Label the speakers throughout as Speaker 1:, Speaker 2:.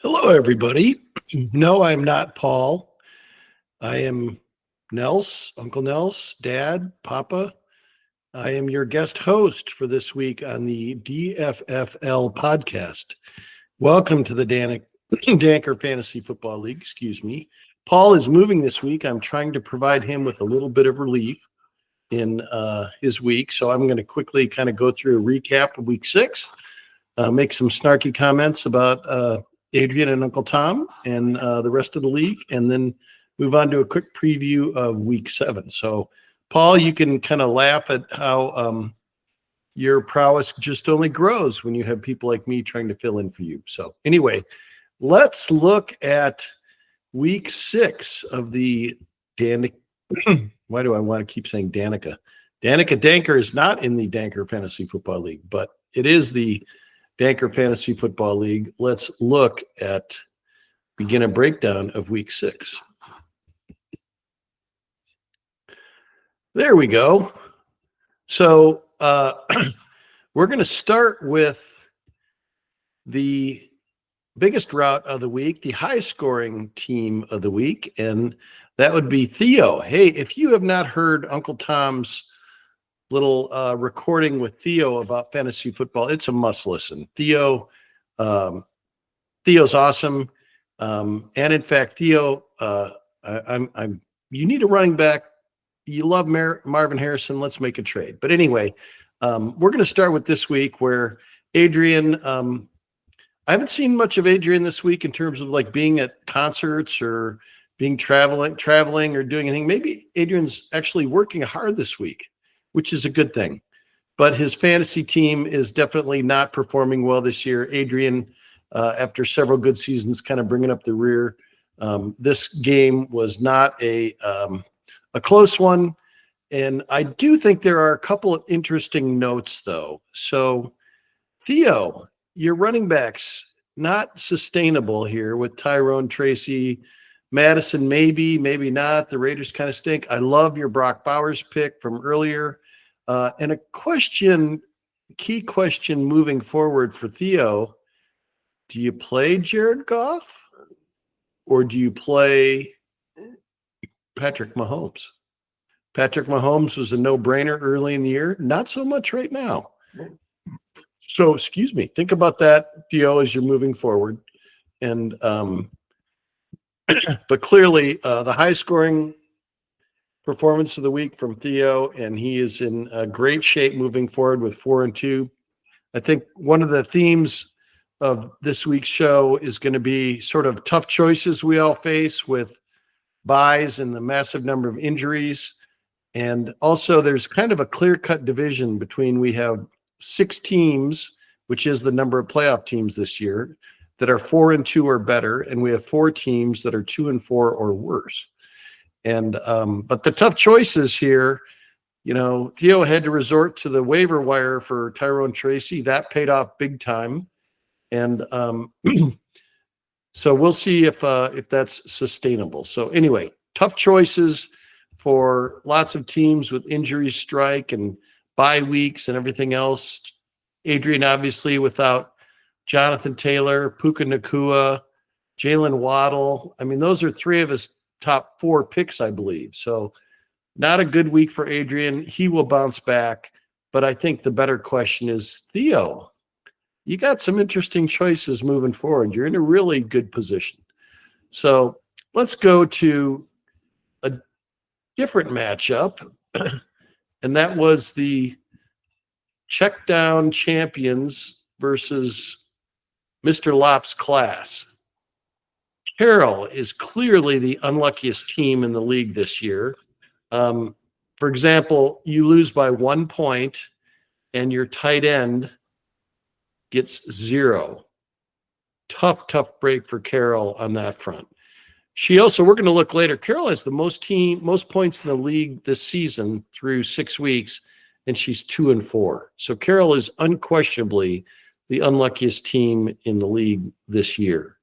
Speaker 1: Hello, everybody. No, I'm not Paul. I am Nels, Uncle Nels, Dad, Papa. I am your guest host for this week on the DFFL podcast. Welcome to the Danker Fantasy Football League. Excuse me. Paul is moving this week. I'm trying to provide him with a little bit of relief in his week. So I'm going to quickly kind of go through a recap of week 6, make some snarky comments about Adrian and Uncle Tom and the rest of the league, and then move on to a quick preview of week 7. So, Paul, you can kind of laugh at how your prowess just only grows when you have people like me trying to fill in for you. So, anyway, let's look at week 6 of the Danica. Why do I want to keep saying Danica? Danica Danker is not in the Danker Fantasy Football League, but it is the Danker Fantasy Football League. Let's look at, begin a breakdown of week 6. There we go. So we're going to start with the biggest route of the week, the high scoring team of the week, and that would be Theo. Hey, if you have not heard Uncle Tom's little recording with Theo about fantasy football, it's a must listen. Theo's awesome, and in fact, Theo, you need a running back. You love Marvin Harrison. Let's make a trade. But anyway, we're going to start with this week where Adrian. I haven't seen much of Adrian this week in terms of like being at concerts or being traveling or doing anything. Maybe Adrian's actually working hard this week, which is a good thing. But his fantasy team is definitely not performing well this year. Adrian, after several good seasons, kind of bringing up the rear. This game was not a close one. And I do think there are a couple of interesting notes, though. So, Theo, your running backs, not sustainable here with Tyrone, Tracy, Madison, maybe not. The Raiders kind of stink. I love your Brock Bowers pick from earlier. And a key question moving forward for Theo, do you play Jared Goff or do you play Patrick Mahomes? Patrick Mahomes was a no-brainer early in the year. Not so much right now. So, excuse me. Think about that, Theo, as you're moving forward. And but clearly, the high-scoring performance of the week from Theo, and he is in great shape moving forward with 4-2. I think one of the themes of this week's show is going to be sort of tough choices we all face with buys and the massive number of injuries. And also there's kind of a clear-cut division between we have 6 teams, which is the number of playoff teams this year, that are 4-2 or better, and we have 4 teams that are 2-4 or worse. And but the tough choices here, Theo had to resort to the waiver wire for Tyrone Tracy. That paid off big time. And so we'll see if that's sustainable. So anyway, tough choices for lots of teams with injuries strike and bye weeks and everything else. Adrian, obviously, without Jonathan Taylor, Puka Nacua, Jalen Waddle. I mean, those are 3 of his top 4 picks, I believe. So not a good week for Adrian. He will bounce back. But I think the better question is, Theo, you got some interesting choices moving forward. You're in a really good position. So let's go to a different matchup. And that was the check down champions versus Mr. Lop's class. Carroll is clearly the unluckiest team in the league this year. For example, you lose by 1 point and your tight end gets 0. Tough break for Carroll on that front. She also, we're going to look later, Carroll has the most points in the league this season through 6 weeks, and she's 2-4. So Carroll is unquestionably the unluckiest team in the league this year.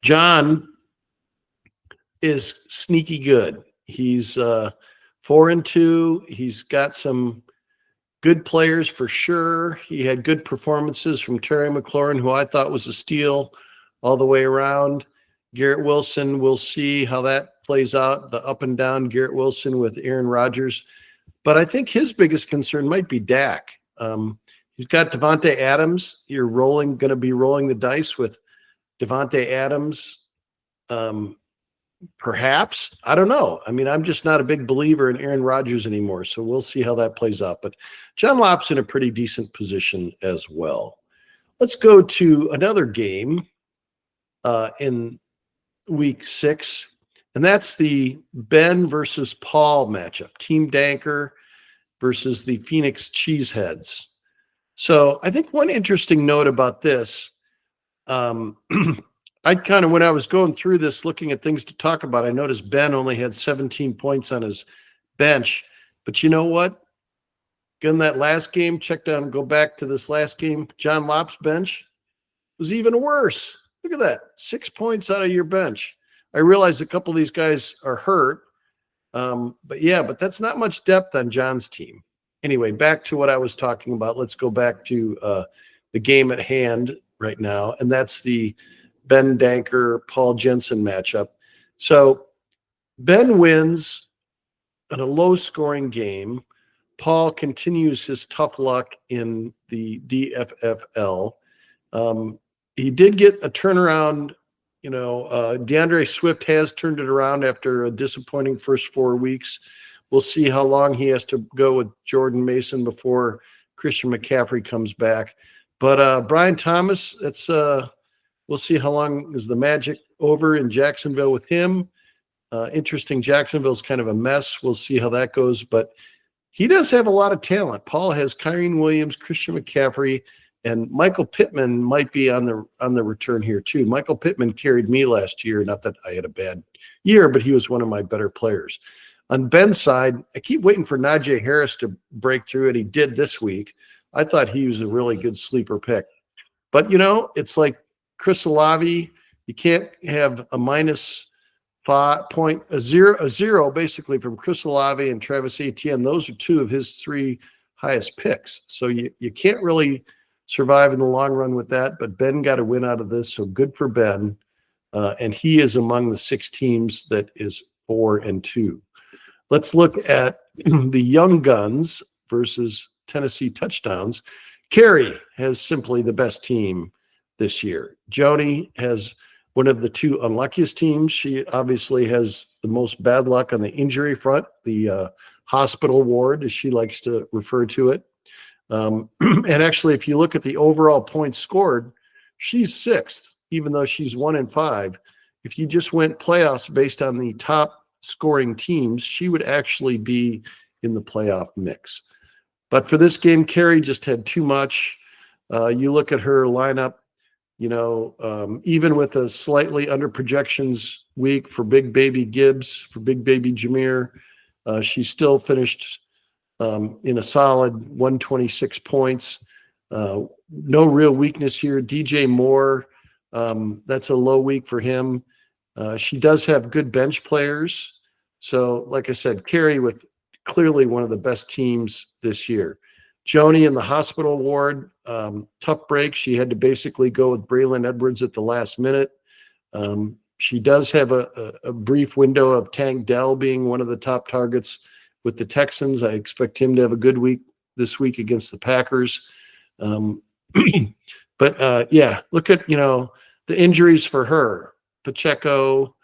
Speaker 1: John is sneaky good. He's 4-2. He's got some good players for sure. He had good performances from Terry McLaurin, who I thought was a steal all the way around. Garrett Wilson, we'll see how that plays out, the up and down Garrett Wilson with Aaron Rodgers. But I think his biggest concern might be Dak. He's got Devontae Adams. You're going to be rolling the dice with Devontae Adams. Perhaps. I don't know. I mean, I'm just not a big believer in Aaron Rodgers anymore, so we'll see how that plays out. But John Lopp's in a pretty decent position as well. Let's go to another game in week 6, and that's the Ben versus Paul matchup, Team Danker versus the Phoenix Cheeseheads. So I think one interesting note about this, I kind of, when I was going through this, looking at things to talk about, I noticed Ben only had 17 points on his bench. But you know what? In that last game, check down, go back to this last game, John Lopp's bench was even worse. Look at that, 6 points out of your bench. I realize a couple of these guys are hurt. But that's not much depth on John's team. Anyway, back to what I was talking about. Let's go back to the game at hand right now, and that's the Ben Danker, Paul Jensen matchup. So Ben wins in a low-scoring game. Paul continues his tough luck in the DFFL. He did get a turnaround. DeAndre Swift has turned it around after a disappointing first 4 weeks. We'll see how long he has to go with Jordan Mason before Christian McCaffrey comes back. But Brian Thomas, we'll see how long is the magic over in Jacksonville with him. Interesting. Jacksonville's kind of a mess. We'll see how that goes. But he does have a lot of talent. Paul has Kyren Williams, Christian McCaffrey, and Michael Pittman might be on the return here too. Michael Pittman carried me last year. Not that I had a bad year, but he was one of my better players. On Ben's side, I keep waiting for Najee Harris to break through, and he did this week. I thought he was a really good sleeper pick. But, it's like Chris Olave. You can't have a minus 5.0 basically from Chris Olave and Travis Etienne. Those are 2 of his 3 highest picks. So you can't really survive in the long run with that. But Ben got a win out of this, so good for Ben. And he is among the 6 teams that is 4-2. Let's look at the Young Guns versus Tennessee Touchdowns. Carey has simply the best team this year. Joni has one of the 2 unluckiest teams. She obviously has the most bad luck on the injury front, the hospital ward, as she likes to refer to it. And actually, if you look at the overall points scored, she's 6th, even though she's 1-5. If you just went playoffs based on the top scoring teams, she would actually be in the playoff mix. But for this game, Carey just had too much. You look at her lineup, even with a slightly under projections week for Big Baby Gibbs, for Big Baby Jameer, she still finished in a solid 126 points. No real weakness here. DJ Moore, that's a low week for him. She does have good bench players. So, like I said, Carey with clearly one of the best teams this year. Joni in the hospital ward, tough break. She had to basically go with Braylon Edwards at the last minute. She does have a brief window of Tank Dell being one of the top targets with the Texans. I expect him to have a good week this week against the Packers. But look at, the injuries for her. Pacheco,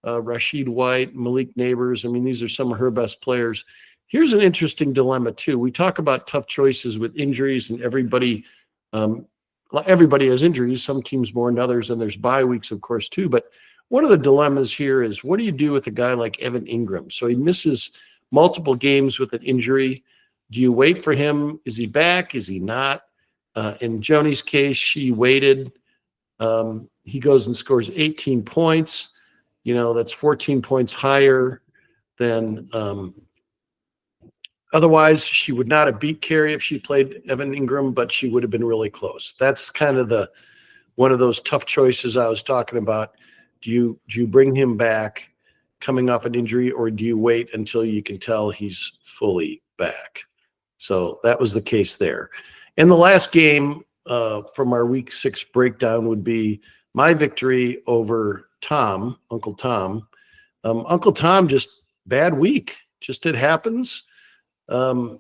Speaker 1: Rashid White, Malik Neighbors. I mean, these are some of her best players. Here's an interesting dilemma, too. We talk about tough choices with injuries, and everybody has injuries, some teams more than others, and there's bye weeks, of course, too. But one of the dilemmas here is, what do you do with a guy like Evan Ingram? So he misses multiple games with an injury. Do you wait for him? Is he back? Is he not? In Joni's case, she waited. He goes and scores 18 points. That's 14 points higher than otherwise. She would not have beat Carey if she played Evan Ingram, but she would have been really close. That's kind of one of those tough choices I was talking about. Do you bring him back coming off an injury, or do you wait until you can tell he's fully back? So that was the case there. And the last game from our week 6 breakdown would be my victory over Tom, Uncle Tom. Uncle Tom, just bad week. Just it happens.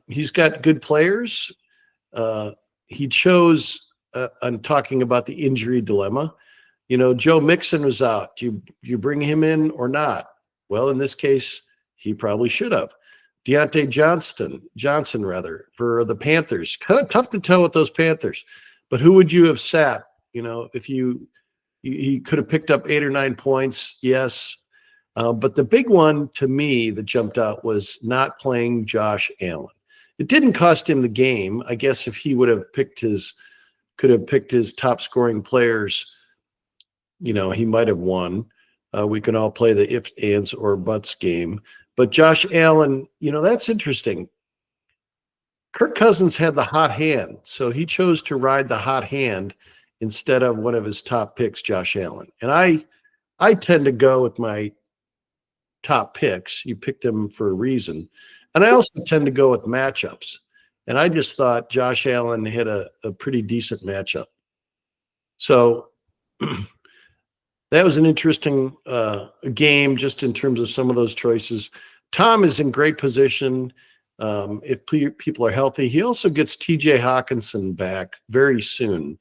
Speaker 1: He's got good players. He chose, I'm talking about the injury dilemma. Joe Mixon was out. Do you bring him in or not? Well, in this case, he probably should have. Deontay Johnson, for the Panthers. Kind of tough to tell with those Panthers. But who would you have sat? If he could have picked up 8 or 9 points, yes. But the big one to me that jumped out was not playing Josh Allen. It didn't cost him the game. I guess if he could have picked his top scoring players, he might have won. We can all play the ifs, ands, or buts game. But Josh Allen, that's interesting. Kirk Cousins had the hot hand, so he chose to ride the hot hand instead of one of his top picks, Josh Allen. And I tend to go with my top picks. You picked them for a reason. And I also tend to go with matchups. And I just thought Josh Allen hit a pretty decent matchup. So that was an interesting game just in terms of some of those choices. Tom is in great position if people are healthy. He also gets TJ Hawkinson back very soon.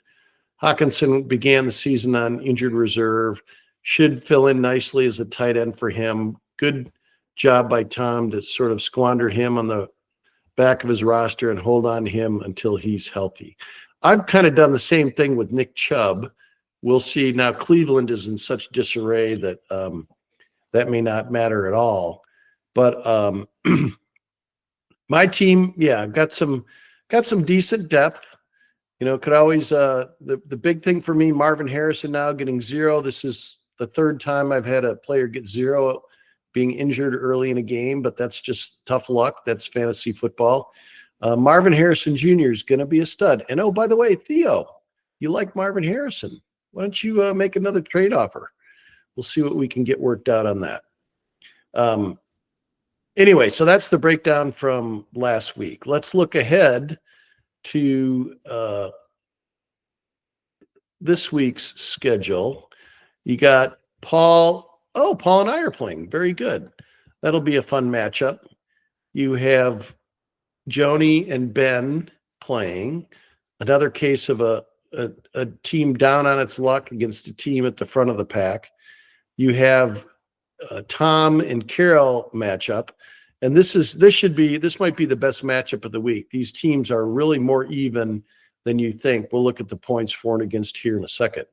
Speaker 1: Hawkinson began the season on injured reserve, should fill in nicely as a tight end for him. Good job by Tom to sort of squander him on the back of his roster and hold on to him until he's healthy. I've kind of done the same thing with Nick Chubb. We'll see. Now Cleveland is in such disarray that that may not matter at all. But my team, yeah, got some decent depth. Could always the big thing for me, Marvin Harrison now getting 0. This is the third time I've had a player get 0 being injured early in a game, but that's just tough luck. That's fantasy football. Marvin Harrison Jr. is going to be a stud. And oh, by the way, Theo, you like Marvin Harrison. Why don't you make another trade offer? We'll see what we can get worked out on that. Anyway, so that's the breakdown from last week. Let's look ahead to this week's schedule. You got Paul. Oh, Paul and I are playing. Very good. That'll be a fun matchup. You have Joni and Ben playing. Another case of a team down on its luck against a team at the front of the pack. You have Tom and Carol matchup. And this might be the best matchup of the week. These teams are really more even than you think. We'll look at the points for and against here in a second.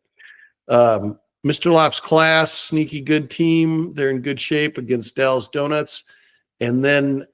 Speaker 1: Mr. Lop's class, sneaky good team. They're in good shape against Dallas Donuts. And then